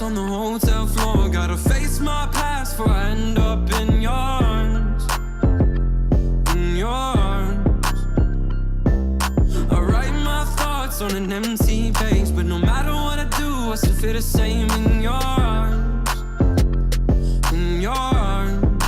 glass on the hotel floor. Gotta face my past before I end up in your arms. In your arms. I write my thoughts on an empty page, but no matter what I do, I still feel the same in your arms. In your arms.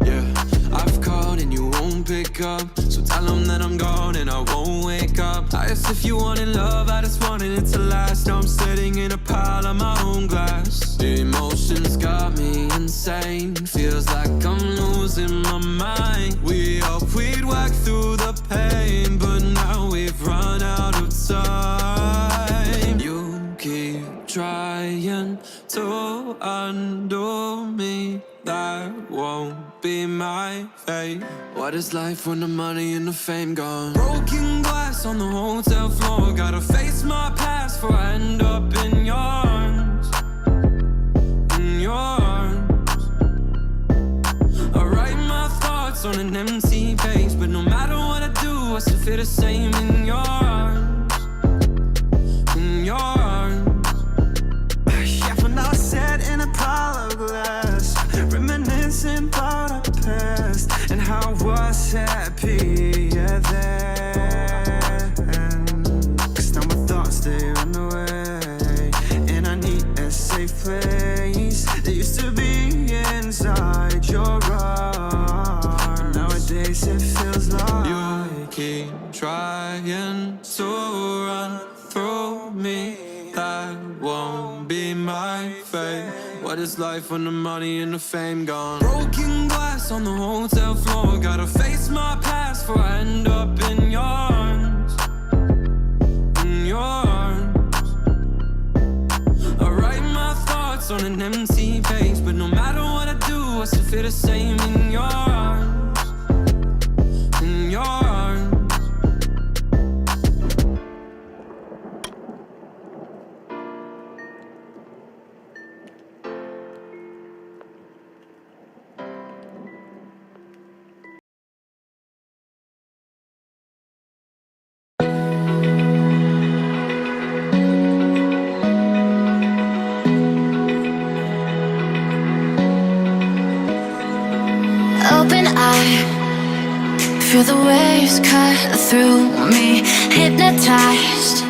Yeah, I've called and you won't pick up, so tell them that I'm gone and I won't wake up. I asked if you wanted love, I just wanted it to last. Now I'm sitting in a pile of my own glass. The emotions got me insane, feels like I'm losing my mind. We hoped we'd work through the pain, but now we've run out of time. You keep trying to undo me, that won't be my fate. What is life when the money and the fame gone? Broken glass on the hotel floor. Gotta face my past before I end up in your arms. In your arms. I write my thoughts on an empty page, but no matter what I do, I still feel the same in your arms. In your arms. Yeah, when I sat in a pile of glass, reminiscing about our past and how I was happy, yeah, then. Cause now my thoughts, they run away, and I need a safe place that used to be inside your arms. But nowadays it feels like you keep trying to run through me, that won't be my fate. What is life when the money and the fame gone? Broken glass on the hotel floor. Gotta face my past before I end up in your arms. In your arms. I write my thoughts on an empty page, but no matter what I do, I still feel the same in your arms. In your arms. Open eye, feel the waves cut through me, hypnotized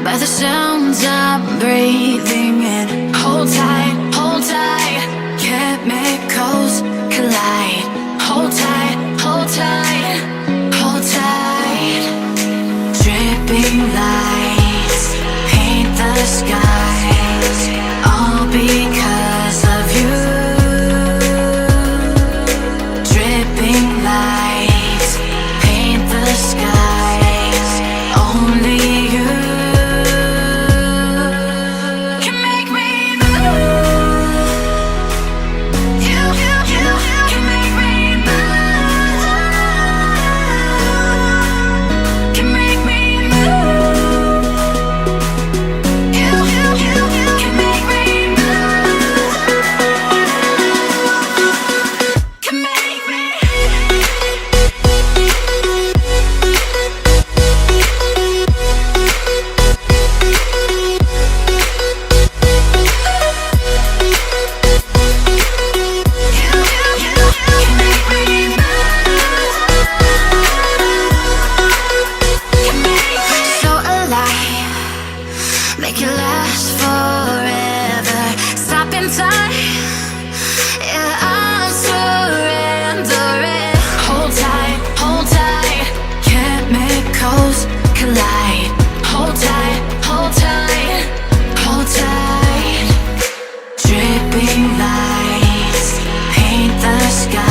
by the sounds I'm breathing in. Hold tight, chemicals collide. Hold tight, hold tight, hold tight. Dripping lights paint the skies, all because of you. Dripping lights paint the skies, only you can make me move. You can make me move. Can make me move. You can make me move. Can make me. So alive, make it last forever. Stop in time, yeah, I'm surrendering. Hold tight, chemicals collide. Hold tight, hold tight, hold tight. Dripping lights paint the sky.